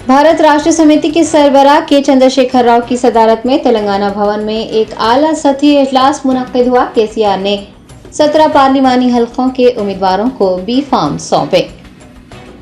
भारत राष्ट्र समिति के सरबराह के चंद्रशेखर राव की सदारत में तेलंगाना भवन में एक आला सतही इजलास मुनक्किद हुआ। केसीआर ने 17 पार्लिमानी हलकों के उम्मीदवारों को बी फॉर्म सौंपे।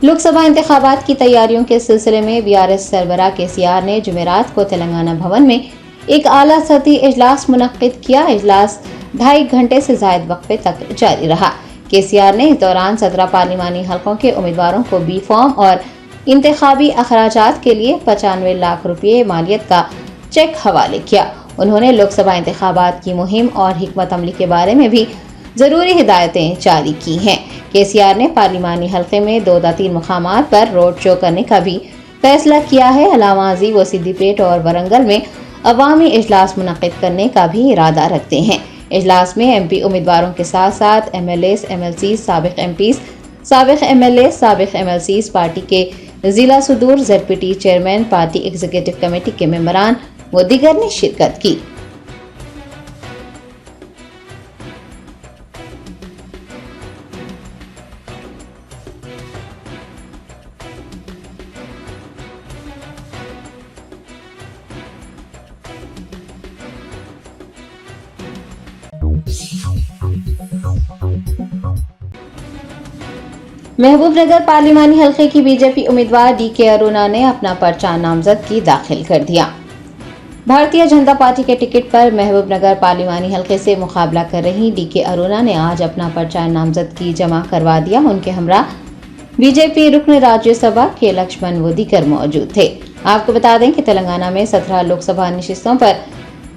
लोकसभा इंतखाबात की तैयारियों के सिलसिले में बीआरएस सरबराह केसीआर ने जुमेरात को तेलंगाना भवन में एक आला सतही इजलास मुनक्किद किया। इजलास 2.5 घंटे से ज्यादा वक्फे तक जारी रहा। केसीआर ने इस दौरान 17 पार्लिमानी हलकों के उम्मीदवारों को बी फॉर्म और इंतखाबी अखराजात के लिए 95 लाख रुपये मालियत का चेक हवाले किया। उन्होंने लोकसभा इंतखाबात की मुहिम और हिकमत अमली के बारे में भी जरूरी हिदायतें जारी की हैं। केसीआर ने पार्लिमानी हल्के में 2-3 मुकामात पर रोड शो करने का भी फैसला किया है। अलावाजी व सिद्दीपेट और वरंगल में अवामी इजलास मुनक्किद करने का भी इरादा रखते हैं। इजलास में एमपी उम्मीदवारों के साथ साथ एमएलएस, एमएलसी, साबिक एमपीज, साबिक एमएलए, साबिक एमएलसीज, पार्टी के जिला सुदूर, जेडपीटी चेयरमैन, पार्टी एग्जीक्यूटिव कमेटी के मेंबरान व दीगर ने शिरकत की। महबूबनगर पार्लिमानी हल्के की बीजेपी उम्मीदवार डीके अरुणा ने अपना पर्चा नामजदगी दाखिल कर दिया। भारतीय जनता पार्टी के टिकट पर महबूबनगर पार्लिमानी हल्के से मुकाबला कर रही डीके अरुणा ने आज अपना पर्चा नामजदगी जमा करवा दिया। उनके हमरा बीजेपी रुकन राज्यसभा के लक्ष्मण व दीगर मौजूद थे। आपको बता दें कि तेलंगाना में 17 लोकसभा निशिस्तों पर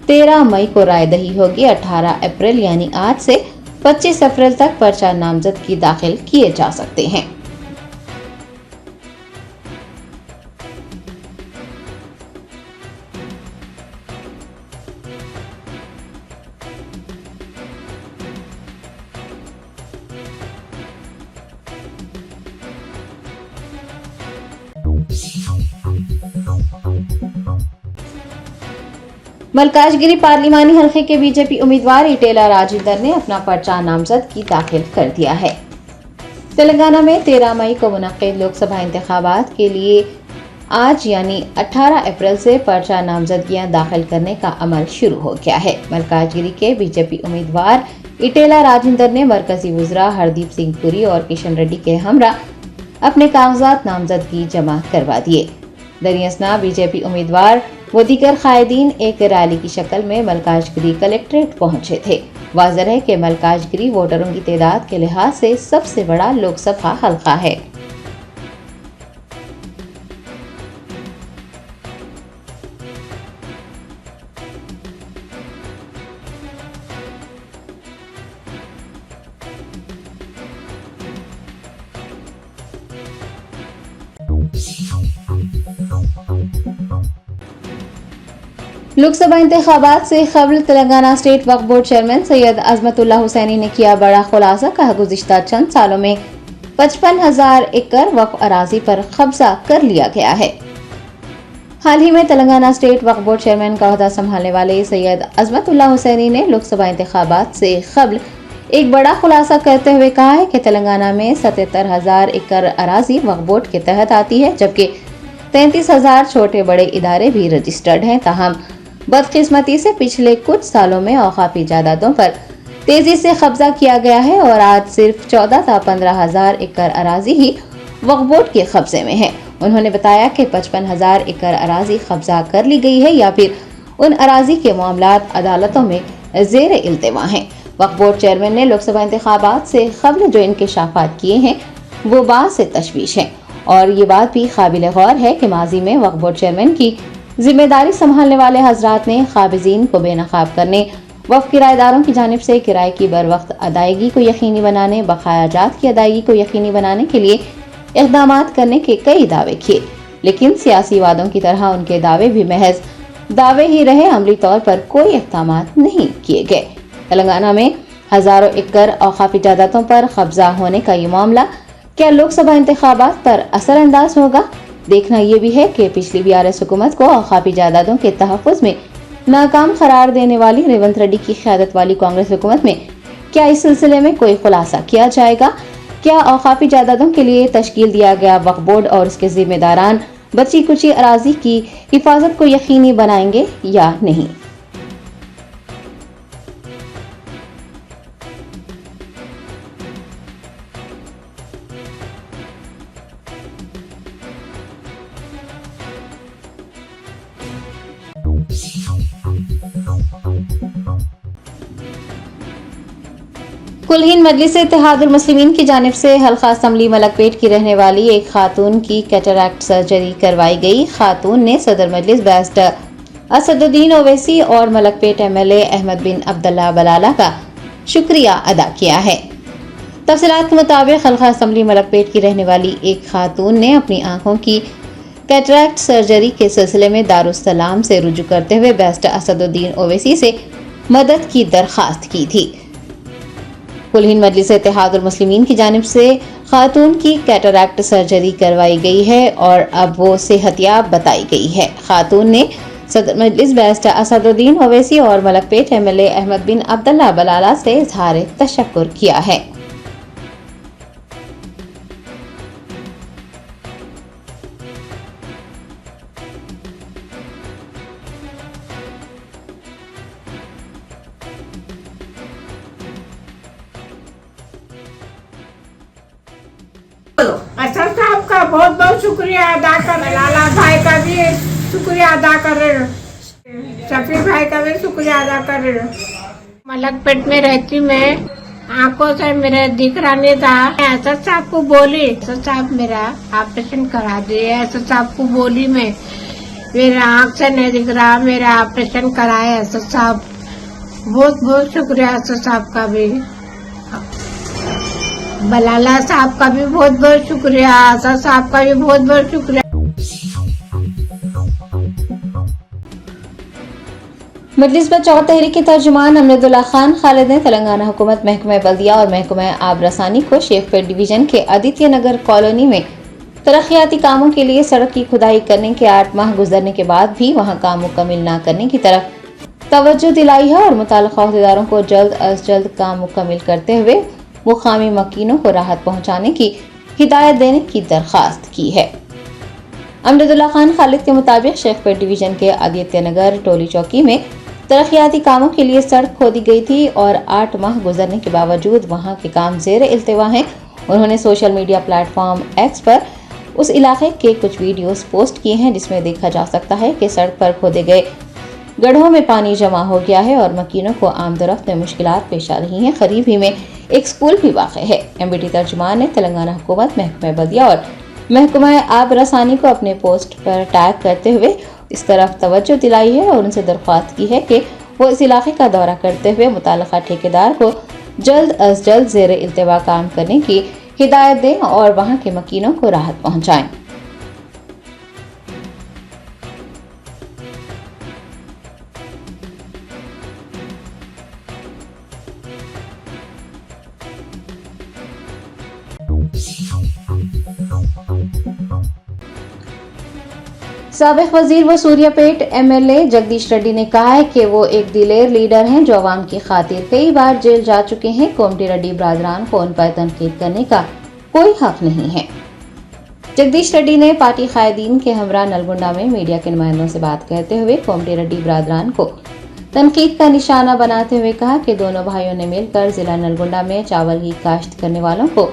13 मई को रायदही होगी। 18 अप्रैल यानी आज से 25 अप्रैल तक पर्चा नामजदगी दाखिल किए जा सकते हैं। मलकाजगिरी पार्लिमानी हल्के के बीजेपी उम्मीदवार इटेला राजेंद्र ने अपना पर्चा नामजदगी दाखिल कर दिया है। तेलंगाना में 13 मई को मुनक्किद लोकसभा इंतखाबात के लिए आज यानी 18 अप्रैल से पर्चा नामजदगियां दाखिल करने का अमल शुरू हो गया है। मलकाजगिरी के बीजेपी उम्मीदवार इटेला राजेंद्र ने मरकजी वज़रा हरदीप सिंह पुरी और किशन रेड्डी के हमरा अपने कागजात नामजदगी जमा करवा दिए। दरियासना बीजेपी उम्मीदवार वो दीगर कायदीन एक रैली की शक्ल में मलकाजगिरी कलेक्ट्रेट पहुंचे थे। वाज़ेह है कि मलकाजगिरी वोटरों की तादाद के लिहाज से सबसे बड़ा लोकसभा हल्का है। लोकसभा इंतखाबात से कबल Telangana state Waqf board chairman Syed Azmatullah Hussaini ने किया बड़ा खुलासा। कहा, गुज़िश्ता चंद सालों में 55,000 एकड़ वक्फ अराजी पर कब्जा कर लिया गया है। हाल ही में Telangana state Waqf board chairman का ओहदा संभालने वाले सैयद अजमतुल्लाह हुसैनी ने लोकसभा इंतखाबात से कबल एक बड़ा खुलासा करते हुए कहा है कि तेलंगाना में 77,000 एकड़ अराजी वक्फ बोर्ड के तहत आती है, जबकि 33,000 छोटे बड़े इदारे भी रजिस्टर्ड हैं। ताहम बदकिस्मती से पिछले कुछ सालों में औकाफी जायदादों पर तेजी से कब्जा किया गया है और आज सिर्फ 14 से 15,000 एकड़ अराजी ही वक्फ बोर्ड के कब्जे में है। उन्होंने बताया कि 55,000 एकड़ अराजी कब्जा कर ली गई है या फिर उन अराजी के मामलात अदालतों में जेर इल्तिमा हैं। वक्फ बोर्ड चेयरमैन ने लोकसभा इंतखाबात से कबल जो इंकशाफात किए हैं वो बात से तशवीश है और ये बात भी काबिल गौर है कि माजी में वक्फ बोर्ड चेयरमैन की जिम्मेदारी संभालने वाले हजरात ने काबिजीन को बेनकाब करने, वक्फ किराएदारों की जानिब से किराए की बर वक्त अदायगी को यकीनी बनाने, बकायाजात की अदायगी को यकीनी बनाने के लिए इक़दामात करने के कई दावे किए, लेकिन सियासी वादों की तरह उनके दावे भी महज दावे ही रहे, अमली तौर पर कोई इक़दामात नहीं किए गए। तेलंगाना में हजारों एकड़ औकाफी जायदादों पर कब्जा होने का ये मामला क्या लोकसभा इंतखाबात पर असरअंदाज होगा? देखना यह भी है कि पिछली बीआरएस हुकूमत को औकाफी जायदादों के तहफ़्फ़ुज़ में नाकाम करार देने वाली रेवंत रेड्डी की क़यादत वाली कांग्रेस हुकूमत में क्या इस सिलसिले में कोई खुलासा किया जाएगा क्या औकाफी जायदादों के लिए तश्कील दिया गया वक्फ बोर्ड और उसके जिम्मेदारान बची कुची अराजी की हिफाजत को यकीनी बनाएंगे या नहीं? कुल हिंद मजलिस इत्तेहादुल मुस्लिमीन की जानिब से हल्का असम्बली मलकपेट की रहने वाली एक खातून की कैटरैक्ट सर्जरी करवाई गई। खातून ने सदर मजलिस बैरिस्टर असदुद्दीन ओवैसी और मलकपेट एमएलए अहमद बिन अब्दुल्ला बलाला का शुक्रिया अदा किया है। तफसीलात के मुताबिक हल्का असम्बली मलकपेट की रहने वाली एक खातून ने अपनी आंखों की कैटरैक्ट सर्जरी के सिलसिले में दारुस्सलाम से रुजू करते हुए बैरिस्टर असदुद्दीन ओवैसी से मदद की दरखास्त की थी। कुल हिंद मजलिस इत्तेहादुल मुस्लिमीन की जानिब से खातून की कैटरैक्ट सर्जरी करवाई गई है और अब वो सेहतयाब बताई गई है। खातून ने सदर मजलिस बैरिस्टर असदुद्दीन ओवैसी और मलकपेट एमएलए अहमद बिन अब्दुल्ला बलाला से इजहार तशक्कुर किया है। असद साहब का बहुत बहुत शुक्रिया अदा कर रहे, लाला भाई का भी शुक्रिया अदा कर रहे, शफी भाई का भी शुक्रिया अदा कर रहे। मलकपेट में रहती मैं, आंखों से मेरे दिख रहा नहीं था। असद साहब को बोली, असद साहब मेरा ऑपरेशन करा दिए। असद साहब को बोली मैं, मेरा आंख से नहीं दिख रहा, मेरा ऑपरेशन कराए असद साहब। बहुत बहुत शुक्रिया असद साहब का भी, बलाला साहब का भी बहुत बहुत शुक्रिया, आशा साहब का भी बहुत बहुत शुक्रिया। मजलिस बचाओ तहरीक के तर्जुमान अमरुद्दौला खान खालिद ने तेलंगाना हुकूमत महकमा बल्दिया और महकमा आब रसानी को शेखपेट डिवीजन के आदित्य नगर कॉलोनी में तरक्याती कामों के लिए सड़क की खुदाई करने के 8 माह गुजरने के बाद भी वहां काम मुकम्मिल न करने की तरफ तवज्जो दिलाई है और मुताल्लिका अहदेदारों को जल्द अज जल्द काम मुकम्मिल करते हुए मुकामी मकीनों को राहत पहुंचाने की हिदायत देने की दरखास्त की है। अमरुद्दौला खान खालिद के मुताबिक शेखपेट डिवीजन के आदित्य नगर टोली चौकी में तरक्याती कामों के लिए सड़क खोदी गई थी और 8 माह गुजरने के बावजूद वहां के काम ज़ेर इल्तिवा हैं। उन्होंने सोशल मीडिया प्लेटफॉर्म एक्स पर उस इलाके के कुछ वीडियोस पोस्ट किए हैं जिसमें देखा जा सकता है कि सड़क पर खोदे गए गड्ढों में पानी जमा हो गया है और मकीनों को आमदोरफ्त में मुश्किलात पेश आ रही हैं। करीब ही में एक स्कूल भी वाक़ है। एमबीटी तर्जुमान ने तेलंगाना हुकूमत महकमा बल्दिया और महकमा आब रसानी को अपने पोस्ट पर टैग करते हुए इस तरफ तवज्जो दिलाई है और उनसे दरख्वास्त की है कि वो इस इलाके का दौरा करते हुए मुताल्लिका ठेकेदार को जल्द अज जल्द ज़ेर इल्तिवा काम करने की हिदायत दें और वहाँ के मकीनों को राहत पहुँचाएं। साबिक वजीर व सूर्यापेट एमएलए जगदीश रेड्डी ने कहा है कि वो एक दिलेर लीडर हैं जो अवाम की खातिर कई बार जेल जा चुके हैं। कोमटी रेड्डी बरादरान को उन पर तनकीद करने का कोई हक नहीं है। जगदीश रेड्डी ने पार्टी कायदीन के हमरा नलगुंडा में मीडिया के नुमाइंदों से बात करते हुए कोमटी रेड्डी बरादरान को तनकीद का निशाना बनाते हुए कहा कि दोनों भाइयों ने मिलकर जिला नलगुंडा में चावल की काश्त करने वालों को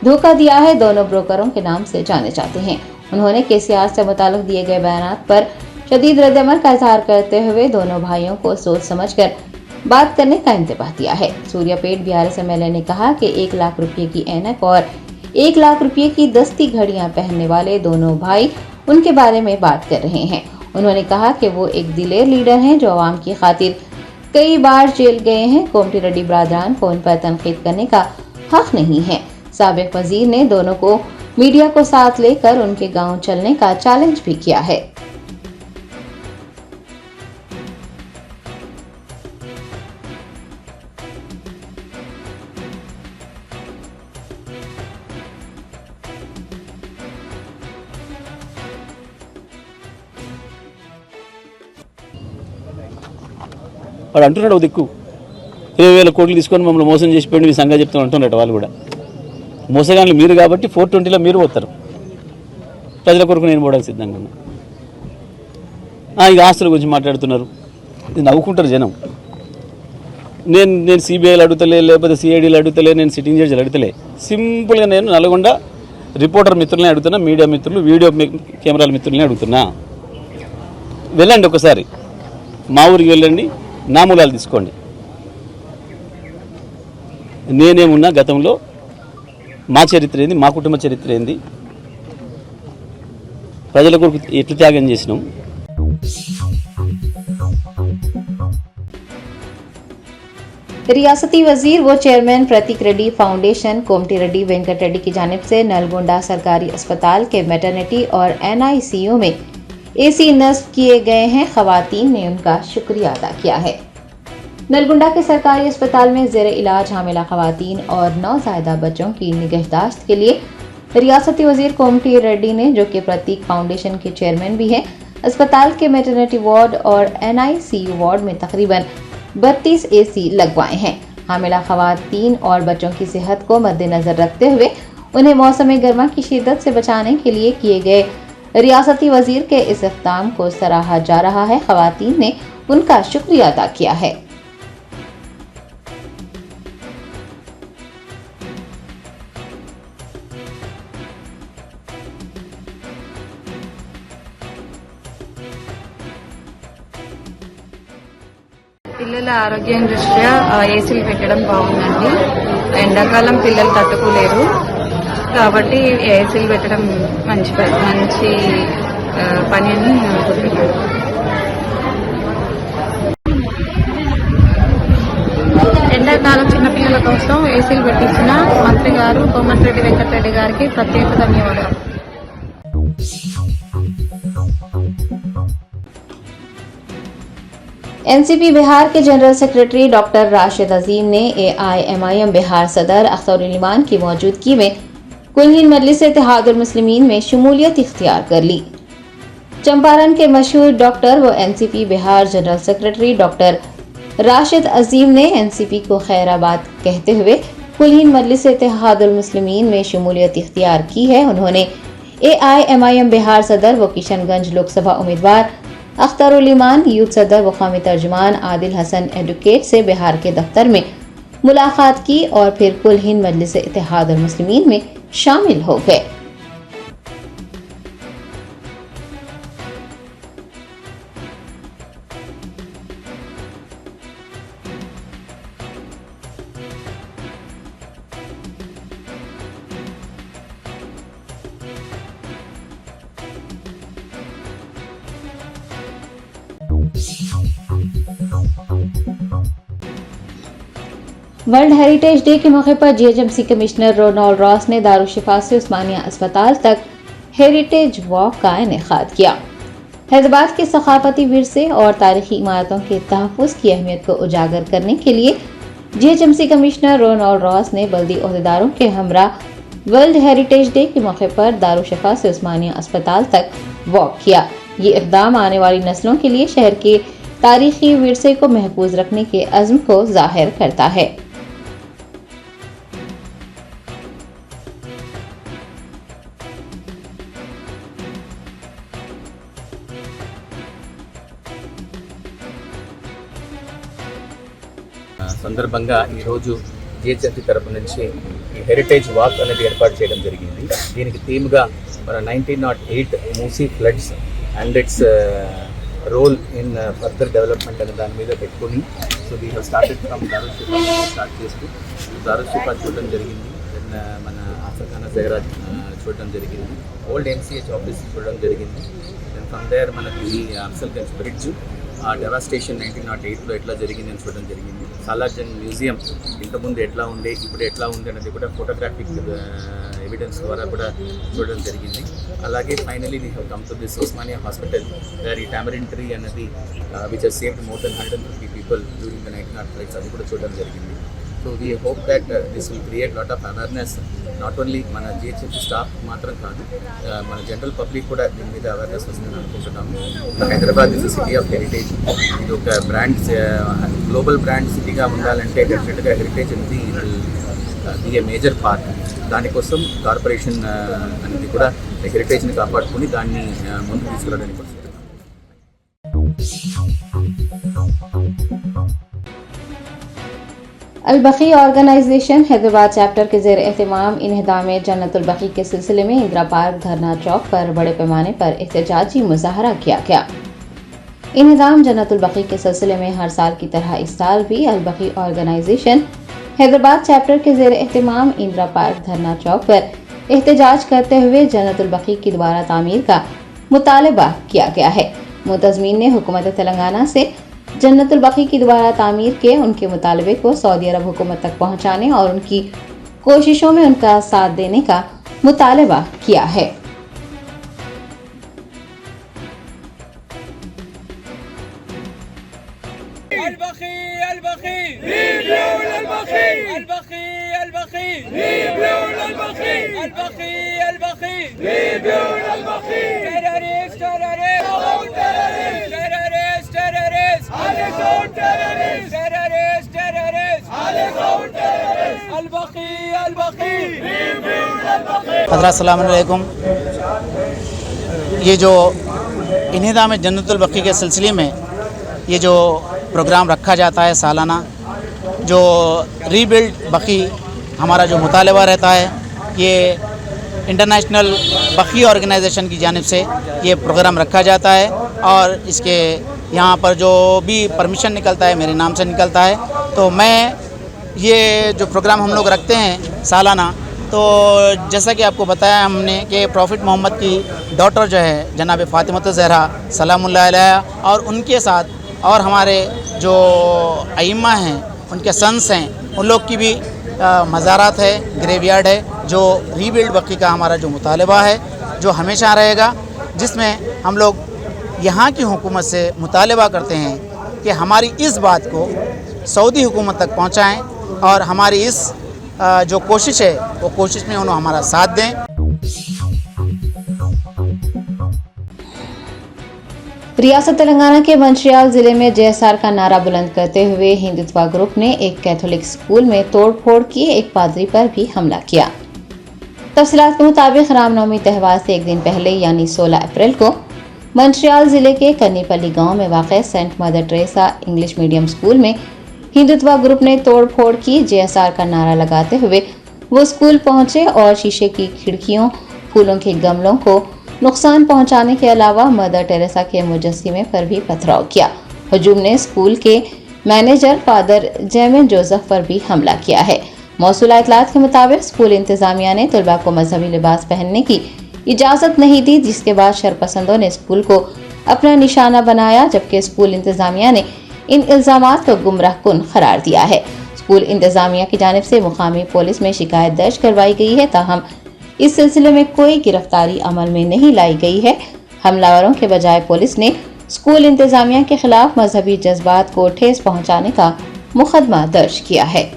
धोखा दिया है। दोनों ब्रोकरों के नाम से जाने जाते हैं। उन्होंने केसीआर से मुताल्लिक दिए गए बयानात पर शदीद रद्द-ए-अमल का इजहार करते हुए दोनों भाइयों को सोच समझकर बात करने का इंतबाह दिया है। सूर्यापेट बीआरएस एमएलए ने कहा कि 1 लाख रुपये की ऐनक और 1 लाख रुपये की दस्ती घड़ियां पहनने वाले दोनों भाई उनके बारे में बात कर रहे हैं। उन्होंने कहा कि वो एक दिलेर लीडर हैं जो आवाम की खातिर कई बार जेल गए हैं। कोमटी रेड्डी बरादरान को उन पर तनकीद करने का हक नहीं है। साबिक वजीर ने दोनों को मीडिया को साथ लेकर उनके गांव चलने का चैलेंज भी किया है। వాడు అంటున్నాడు ఒక దిక్కు 20,000 కోట్లు తీసుకొని మమ్మల్ని మోసం చేసిపోయింది మీ సంగతి చెప్తాను అంటున్నాడు వాళ్ళు కూడా. మోసగాళ్ళు మీరు కాబట్టి 420లో మీరు పోతారు. ప్రజల కొరకు నేను పోవడానికి సిద్ధంగా ఉన్నా. ఇక ఆస్తుల గురించి మాట్లాడుతున్నారు, ఇది నవ్వుకుంటారు జనం. నేను సిబిఐలు అడుగుతలే, లేకపోతే సిఐడీలు అడుగుతలే, నేను సిట్టింగ్ జడ్జిలు అడుగుతలే. సింపుల్గా నేను నల్గొండ రిపోర్టర్ మిత్రులని అడుగుతున్నా, మీడియా మిత్రులు, వీడియో కెమెరాల మిత్రులని అడుగుతున్నా. వెళ్ళండి ఒకసారి మా ఊరికి వెళ్ళండి, నా మూలాలు తీసుకోండి. నేనేమున్నా గతంలో మా చరిత్ర ఏంది, మా కుటుంబ చరిత్ర ఏంది, ప్రజల కొరకు ఎట్లు త్యాగం చేసినాం. रियासती वजीर व चेयरमैन प्रतीक रेड्डी फाउंडेशन कोमटी रेड्डी वेंकट रेड्डी की जानिब से नलगोंडा सरकारी अस्पताल के मैटरनिटी और NICU में AC नस्ब किए गए हैं। खवातीन ने उनका शुक्रिया अदा किया है। नलगोंडा के सरकारी अस्पताल में जेर इलाज हामिला खवातीन और नौज़ायदा बच्चों की निगहदाश्त के लिए रियासती वजीर कोमटी रेड्डी ने, जो कि प्रतीक फाउंडेशन के चेयरमैन भी हैं, अस्पताल के मैटरनिटी वार्ड और NICU वार्ड में तकरीबन 32 AC लगवाए हैं। हामिला खवातीन और बच्चों की सेहत को मद्देनजर रखते हुए उन्हें मौसम गर्मा की शिद्दत से बचाने के लिए किए गए रियासती वजीर के इस इक़दाम को सराहा जा रहा है। खवातीन ने उनका शुक्रिया अदा किया है। పిల్లల ఆరోగ్యం దృష్ట్యా ఏసీలు పెట్టడం బాగుందండి. ఎండాకాలం పిల్లలు తట్టుకోలేరు కాబట్టి ఏసీలు పెట్టడం మంచి పని అని అనుకుంటున్నాను. ఎండాకాలం చిన్నపిల్లల కోసం ఏసీలు పెట్టించిన మంత్రి గారు కోమటిరెడ్డి వెంకటరెడ్డి గారికి ప్రత్యేక ధన్యవాదాలు. NCP बिहार के general secretary doctor Rashid Azim ने AIMIM बिहार सदर अख्तरुल ईमान की मौजूदगी में कुल-हिंद मजलिस इत्तेहादुल मुस्लिमीन में शमूलियत इख्तियार कर ली। चंपारण के मशहूर डॉक्टर व NCP Bihar general secretary doctor Rashid Azim ने NCP को खैराबाद कहते हुए कुल-हिंद मजलिस इत्तेहादुल मुस्लिमीन में शमूलियत इख्तियार की है। उन्होंने AIMIM बिहार सदर व किशनगंज लोकसभा उम्मीदवार अख्तरुल ईमान, यूथ सदर व कौमी तर्जुमान आदिल हसन एडवोकेट से बिहार के दफ्तर में मुलाकात की और फिर कुल हिंद मजलिस इत्तेहादुल मुस्लिमीन में शामिल हो गए। वर्ल्ड हेरिटेज डे के मौके पर GHMC कमिश्नर रोनाल्ड रॉस ने दारुशिफा से उस्मानिया अस्पताल तक हेरिटेज वॉक का इनेकाद किया। हैदराबाद के सकाफती विरसे और तारीखी इमारतों के तहफ़्फ़ुज़ की अहमियत को उजागर करने के लिए GHMC कमिश्नर रोनाल्ड रॉस ने बल्दी ओहदेदारों के हमरा वर्ल्ड हेरिटेज डे के मौके पर दारुशिफा से उस्मानिया अस्पताल तक वॉक किया। ये इक़दाम आने वाली नस्लों के लिए शहर के तारीखी विरसे को महफूज रखने के अज़्म को ज़ाहिर करता है। సందర్భంగా ఈరోజు జిహెచ్ఎంసీ తరపు నుంచి ఈ హెరిటేజ్ వాక్ అనేది ఏర్పాటు చేయడం జరిగింది. దీనికి థీమ్గా మన 1908 Musi floods and its role in further development అనే దాని మీద పెట్టుకుని so we have started from Darushifa start చేస్తూ దారుషిఫా చూడడం జరిగింది. దెన్ మన ఆఫర్ఖానా జహరాజ్ చూడడం జరిగింది. ఓల్డ్ MCH ఆఫీస్ చూడడం జరిగింది. దెన్ ఫ్రమ్ దేర్ మనకి ఈ అఫ్జల్గంజ్ బ్రిడ్జ్ ఆ డెవాస్టేషన్ 1908లో ఎట్లా జరిగింది అని చూడడం జరిగింది. సాలార్జంగ్ మ్యూజియం ఇంతకుముందు ఎట్లా ఉండే ఇప్పుడు ఎట్లా ఉంది అనేది కూడా ఫోటోగ్రాఫిక్ ఎవిడెన్స్ ద్వారా కూడా చూడడం జరిగింది. అలాగే finally we have come to this Osmania hospital where ఈ టామరిన్ ట్రీ అనేది which has saved more than 150 people during the 1908 floods అది కూడా చూడడం జరిగింది. So we hope that this will create lot of awareness not only మన GHMC staff మాత్రం కాదు మన జనరల్ పబ్లిక్ కూడా దీని మీద అవేర్నెస్ వస్తుందని అనుకుంటున్నాము. Hyderabad is city of heritage. ఇది ఒక బ్రాండ్ గ్లోబల్ బ్రాండ్ సిటీగా ఉండాలంటే డెఫినెట్గా హెరిటేజ్ అనేది బి ఏ మేజర్ పార్ట్. దానికోసం కార్పొరేషన్ అనేది కూడా హెరిటేజ్ని కాపాడుకుని దాన్ని ముందుకు తీసుకురావడానికి వస్తుంది. अल-बकी ऑर्गेनाइजेशन हैदराबाद चैप्टर के ज़ेर एहतमाम इन्हदाम जन्नतुल बकी के सिलसिले में इंदिरा पार्क धरना चौक पर बड़े पैमाने पर एहतजाजी मुजाहरा किया गया। इन्हदाम जन्नतुल बकी के सिलसिले में हर साल की तरह इस साल भी अल-बकी ऑर्गेनाइजेशन हैदराबाद चैप्टर के ज़ेर एहतमाम इंदिरा पार्क धरना चौक पर एहतजाज करते हुए जन्नतुल बकी की दोबारा तामीर का मुतालबा किया गया है। मुतज़मीन ने हुकूमत तेलंगाना से जन्नतुल बकी की दोबारा तामीर के उनके मुतालबे को सऊदी अरब हुकूमत तक पहुंचाने और उनकी कोशिशों में उनका साथ देने का मुतालबा किया है। अस्सलाम वालेकुम। ये जो इन्हिदाम जन्नतुल बकी के सिलसिले में ये जो प्रोग्राम रखा जाता है सालाना, जो रीबिल्ड बकी हमारा जो मुतालबा रहता है, ये इंटरनेशनल बकी ऑर्गेनाइजेशन की जानिब से ये प्रोग्राम रखा जाता है और इसके यहाँ पर जो भी परमिशन निकलता है मेरे नाम से निकलता है। तो मैं ये जो प्रोग्राम हम लोग रखते हैं सालाना, तो जैसा कि आपको बताया हमने कि प्रॉफिट मोहम्मद की डॉटर जो है जनाब फ़ातिमा ज़हरा सलामुल्लाह अलैहा और उनके साथ और हमारे जो अइम्मा हैं उनके सन्स हैं, उन लोग की भी मज़ारात है, ग्रेवयार्ड है, जो रीबिल्ड बकी का हमारा जो मुतालबा है जो हमेशा रहेगा, जिसमें हम लोग यहाँ की हुकूमत से मुतालबा करते हैं कि हमारी इस बात को सऊदी हुकूमत तक पहुँचाएँ और हमारी इस जो कोशिश है वो कोशिश में उन्होंने हमारा साथ दें। रियासत तेलंगाना के मंचियाल जिले में JSR का नारा बुलंद करते हुए हिंदुत्व ग्रुप ने एक कैथोलिक स्कूल में तोड़फोड़ की एक पादरी पर भी हमला किया। तफसीलात के मुताबिक रामनवमी त्यौहार से एक दिन पहले यानी 16 अप्रैल को मंचियाल जिले के कन्नीपल्ली गांव में वाक़ Saint Mother Teresa English medium school में हिंदुत्व ग्रुप ने तोड़फोड़ की। JSR का नारा लगाते हुए वो स्कूल पहुंचे और शीशे की खिड़कियों, फूलों के गमलों को नुकसान पहुंचाने के अलावा मदर टेरेसा के मुजस्सिमे पर भी पथराव किया। हुजूम ने स्कूल के मैनेजर फादर जेमिन जोसेफ पर भी हमला किया है। मौसूला इतलात के मुताबिक स्कूल इंतजामिया ने तलबा को मजहबी लिबास पहनने की इजाज़त नहीं दी, जिसके बाद शरपसंदों ने स्कूल को अपना निशाना बनाया, जबकि स्कूल इंतजामिया ने इन इल्ज़ामात को गुमराहकुन करार दिया है। स्कूल इंतजामिया की जानिब से मुकामी पुलिस में शिकायत दर्ज करवाई गई है, ताहम इस सिलसिले में कोई गिरफ्तारी अमल में नहीं लाई गई है। हमलावरों के बजाय पुलिस ने स्कूल इंतजामिया के खिलाफ मजहबी जज्बात को ठेस पहुंचाने का मुकदमा दर्ज किया है।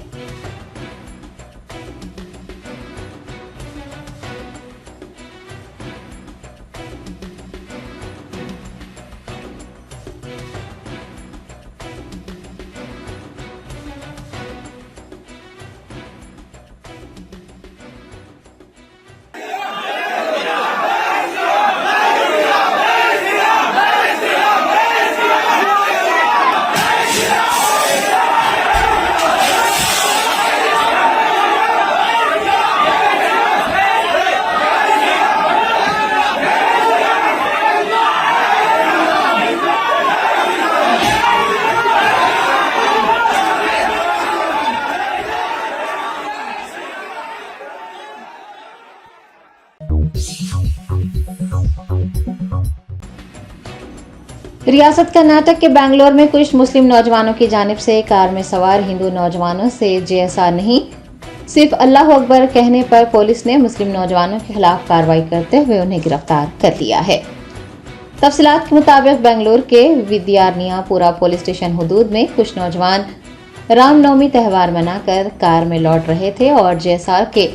रियासत कर्नाटक के बेंगलोर में कुछ मुस्लिम नौजवानों की जानिब से कार में सवार हिंदू नौजवानों से JSR नहीं सिर्फ अल्लाह अकबर कहने पर पुलिस ने मुस्लिम नौजवानों के खिलाफ कार्रवाई करते हुए उन्हें गिरफ्तार कर लिया है। तफसीलात के मुताबिक बेंगलोर के विद्यारनियापुरा पुलिस स्टेशन हदूद में कुछ नौजवान रामनवमी त्यौहार मनाकर कार में लौट रहे थे और JSR के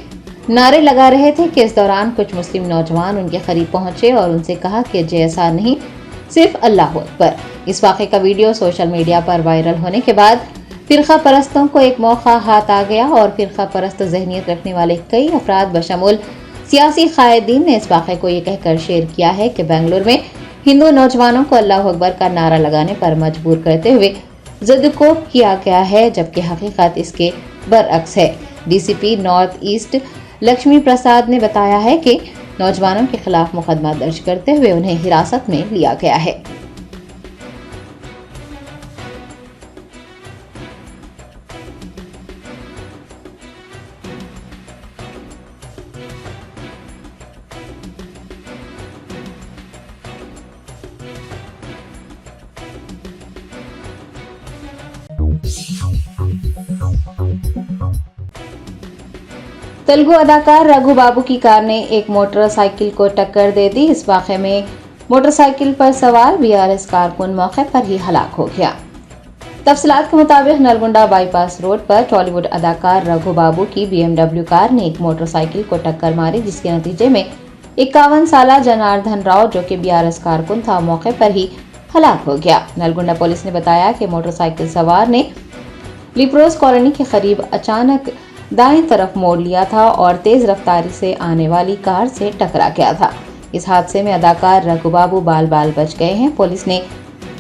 नारे लगा रहे थे कि इस दौरान कुछ मुस्लिम नौजवान उनके करीब पहुंचे और उनसे कहा कि JSR नहीं सिर्फ अल्लाह अकबर। इस वाक़े का वीडियो सोशल मीडिया पर वायरल होने के बाद फिरका परस्तों को एक मौका हाथ आ गया और फिरका परस्त जहनीत रखने वाले कई अफराद बशमूल सियासी कायदीन ने इस वाक़े को ये कहकर शेयर किया है कि बेंगलुरु में हिंदू नौजवानों को अल्लाह अकबर का नारा लगाने पर मजबूर करते हुए ज़िद्दकोब किया गया है, जबकि हकीकत इसके बरअक्स है। डीसीपी नॉर्थ ईस्ट लक्ष्मी प्रसाद ने बताया है कि नौजवानों के खिलाफ मुकदमा दर्ज करते हुए उन्हें हिरासत में लिया गया है। तेलुगु अदाकार रघु बाबू की कार ने एक मोटरसाइकिल को टक्कर दे दी। इस वाक़े में मोटरसाइकिल पर सवार बीआरएस कारकुन मौके पर ही हलाक हो गया। तफसीलात के मुताबिक नलगुंडा बाईपास रोड पर टॉलीवुड अदाकार रघु बाबू की बीएमडब्ल्यू कार ने एक मोटरसाइकिल को टक्कर मारी, जिसके नतीजे में 51 साला जनार्दन राव जो कि बीआरएस कारकुन था मौके पर ही हलाक हो गया। नलगुंडा पुलिस ने बताया कि मोटरसाइकिल सवार ने लिप्रोस कॉलोनी के करीब अचानक दाएं तरफ मोड़ लिया था और तेज रफ्तारी से आने वाली कार से टकरा गया था। इस हादसे में अदाकार रघु बाबू बाल बाल बच गए हैं। पुलिस ने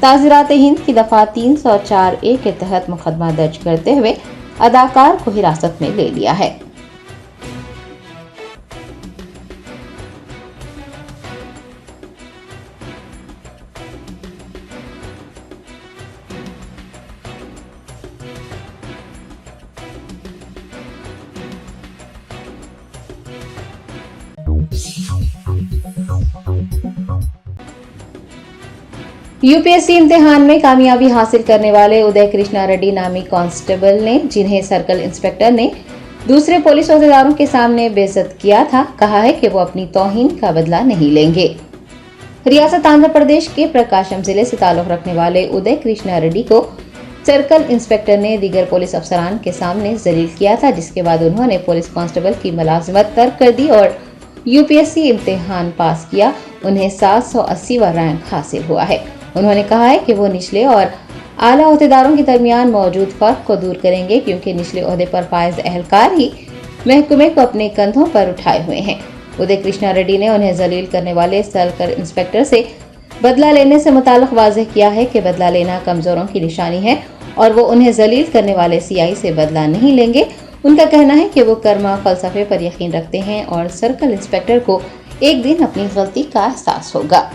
ताज़ीरात हिंद की दफा 304A के तहत मुकदमा दर्ज करते हुए अदाकार को हिरासत में ले लिया है। यूपीएससी इम्तिहान में कामयाबी हासिल करने वाले उदय कृष्णा रेड्डी नामी कांस्टेबल ने, जिन्हें सर्कल इंस्पेक्टर ने दूसरे पुलिस अहदेदारों के सामने बेइज्जत किया था, कहा है कि वो अपनी तौहीन का बदला नहीं लेंगे। रियासत आंध्र प्रदेश के प्रकाशम जिले से ताल्लुक रखने वाले उदय कृष्णा रेड्डी को सर्कल इंस्पेक्टर ने दीगर पुलिस अफसरान के सामने जलील किया था, जिसके बाद उन्होंने पुलिस कांस्टेबल की मुलाजिमत तर्क कर दी और यूपीएससी इम्तिहान पास किया। उन्हें 780वां रैंक हासिल हुआ है। उन्होंने कहा है कि वो निचले और आला ओहदेदारों के दरमियान मौजूद फर्क को दूर करेंगे, क्योंकि निचले ओहदे पर फायज एहलकार ही महकमे को अपने कंधों पर उठाए हुए हैं। उदय कृष्णा रेड्डी ने उन्हें जलील करने वाले सर्कल इंस्पेक्टर से बदला लेने से मुताल्लिक वाज़ेह किया है कि बदला लेना कमजोरों की निशानी है और वो उन्हें जलील करने वाले सीआई से बदला नहीं लेंगे। उनका कहना है कि वो कर्मा फलसफे पर यकीन रखते हैं और सर्कल इंस्पेक्टर को एक दिन अपनी गलती का एहसास होगा।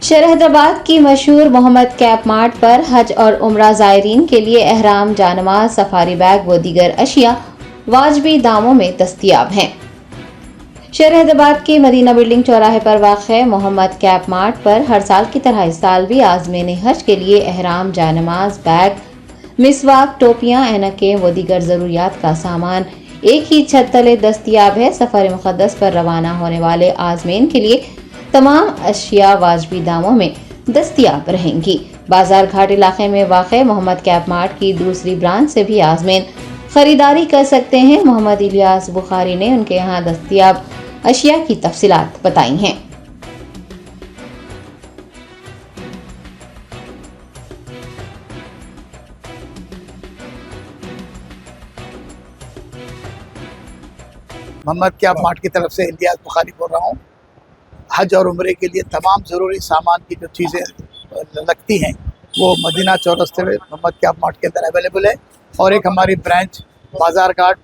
शहर हैदराबाद की मशहूर मोहम्मद कैप मार्ट पर हज और उम्रा ज़ायरीन के लिए एहराम, जानमाज, सफारी बैग व दीगर अशिया वाजबी दामों में दस्तयाब हैं। शहर हैदराबाद के मदीना बिल्डिंग चौराहे पर वाक़ मोहम्मद कैप मार्ट पर हर साल की तरह इस साल भी आज़मीन हज के लिए एहराम, जानमाज, बैग, मिसवाक, टोपियाँ, ऐनकें व दीगर ज़रूरियात का सामान एक ही छत तले दस्तयाब है। सफ़र मुक़द्दस पर रवाना होने वाले आज़मीन के लिए तमाम अशिया वाजबी दामों में दस्तयाब रहेंगी। बाजार घाट इलाके में वाक़ मोहम्मद कैप मार्ट की दूसरी ब्रांच से भी आज़मीन खरीदारी कर सकते हैं। मोहम्मद इलियास बुखारी ने उनके यहाँ दस्तयाब अशिया की तफसीलात बताई हैं। मोहम्मद कैप मार्ट की तरफ से इलियास बुखारी बोल रहा हूँ। हज और उम्रे के लिए तमाम ज़रूरी सामान की जो चीज़ें लगती हैं वो मदीना चौरस्ते में मोहम्मद कैप मार्ट के अंदर अवेलेबल है। और एक हमारी ब्रांच बाज़ार घाट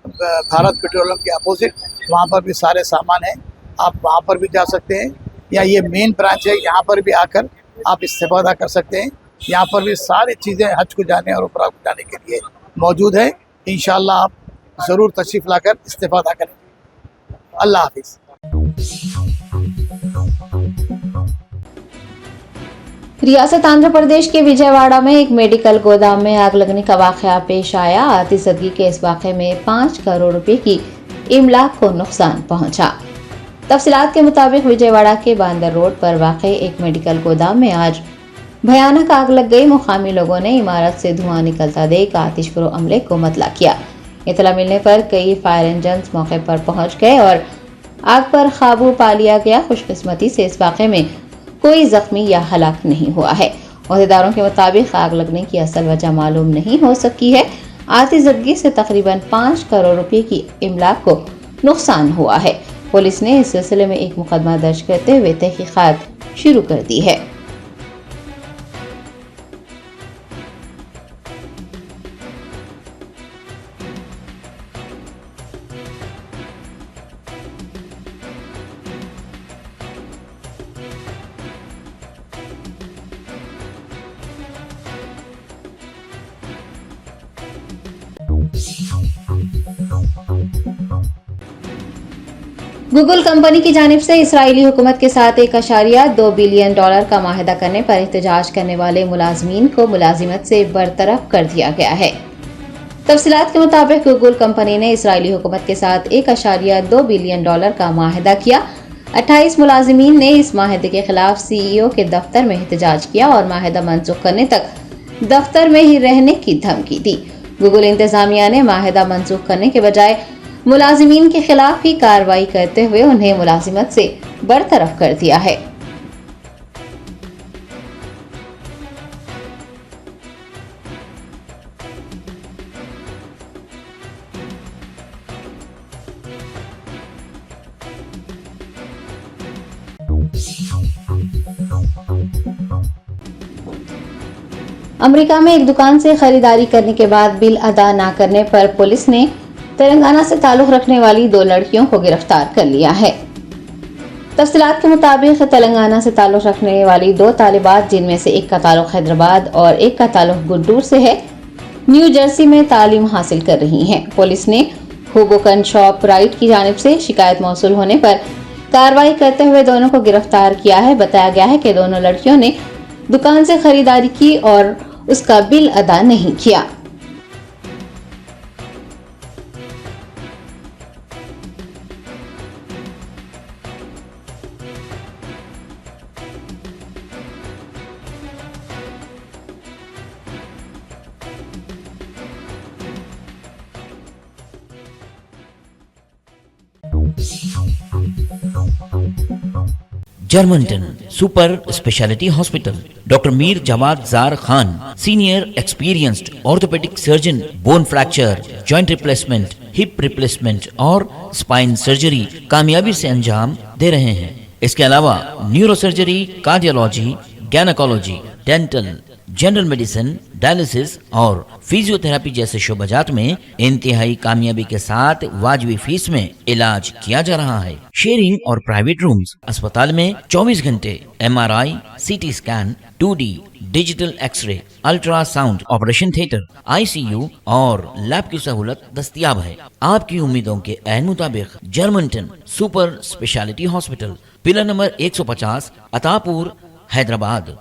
भारत पेट्रोलियम के अपोजिट, वहाँ पर भी सारे सामान हैं, आप वहाँ पर भी जा सकते हैं। या ये मेन ब्रांच है, यहाँ पर भी आकर आप इस्तेफादा कर सकते हैं। यहाँ पर भी सारी चीज़ें हज को जाने और उम्रा को जाने के लिए मौजूद है। इंशाअल्लाह आप ज़रूर तशरीफ़ लाकर इस्तेफादा करें। अल्लाह हाफिज़। रियासत आंध्र प्रदेश के विजयवाड़ा में एक मेडिकल गोदाम में आग लगने का वाकया पेश आया। आतिशबाजी के इस वाकये में 5 करोड़ रुपए की इमलाक को नुकसान पहुंचा। तफसीलात के मुताबिक विजयवाड़ा के बांदर रोड पर वाक़ एक मेडिकल गोदाम में आज भयानक आग लग गई। मुकामी लोगों ने इमारत से धुआं निकलता देख आतिशफरो अमले को मतला किया। इतला मिलने पर कई फायर इंजन मौके पर पहुंच गए और आग पर काबू पा लिया गया। खुशकिस्मती से इस वाक़े में कोई जख्मी या हलाक नहीं हुआ है। अहदेदारों के मुताबिक आग लगने की असल वजह मालूम नहीं हो सकी है। आतिशबाजी से तकरीबन 5 करोड़ रुपए की इमलाक को नुकसान हुआ है। पुलिस ने इस सिलसिले में एक मुकदमा दर्ज करते हुए तहकीकात शुरू कर दी है। गूगल कंपनी की जानिब से इसराइली हुकूमत के साथ $1.2 बिलियन का माहिदा करने पर एहतजाज करने वाले मुलाजमीन को मुलाजिमत से बरतरफ कर दिया गया है। तफसीलात के मुताबिक गूगल कंपनी ने इसराइली हुकूमत के साथ $1.2 बिलियन का माहिदा किया। 28 मुलाजिमीन ने इस माहिदे के खिलाफ CEO के दफ्तर में एहतजाज किया और माहिदा मनसूख करने तक दफ्तर में ही रहने की धमकी दी। गूगल इंतजामिया ने माहिदा मनसूख करने के बजाय मुलाजिमीन के खिलाफ ही कार्रवाई करते हुए उन्हें मुलाजिमत से बरतरफ कर दिया है। अमेरिका में एक दुकान से खरीदारी करने के बाद बिल अदा न करने पर पुलिस ने तेलंगाना से ताल्लुक रखने वाली 2 लड़कियों को गिरफ्तार कर लिया है। तफसीलात के मुताबिक तेलंगाना से ताल्लुक रखने वाली 2 तालिबात, जिनमें से एक का ताल्लुक हैदराबाद और एक का ताल्लुक गुड्डूर से है, न्यू जर्सी में तालीम हासिल कर रही हैं। पुलिस ने हुगोकन शॉप राइट की जानिब से शिकायत मौसूल होने पर कार्रवाई करते हुए दोनों को गिरफ्तार किया है। बताया गया है कि दोनों लड़कियों ने दुकान से खरीदारी की और उसका बिल अदा नहीं किया। Germanton super speciality hospital, doctor Mir Jawad Zar Khan, senior experienced orthopaedic surgeon, bone fracture, joint replacement, hip replacement और स्पाइन सर्जरी कामयाबी से अंजाम दे रहे हैं। इसके अलावा neuro surgery, cardiology, gynaecology, dental, general medicine, dialysis और फिजियोथेरेपी जैसे शोबाजात में इंतहाई कामयाबी के साथ वाजबी फीस में इलाज किया जा रहा है। शेयरिंग और प्राइवेट रूम्स, अस्पताल में 24 घंटे MRI, CT scan, 2D digital x-ray, ultrasound, operation theatre, ICU और लैब की सहूलत दस्तयाब है। आपकी उम्मीदों के ऐन मुताबिक Germanton super speciality hospital, pillar number 150, Attapur, Hyderabad.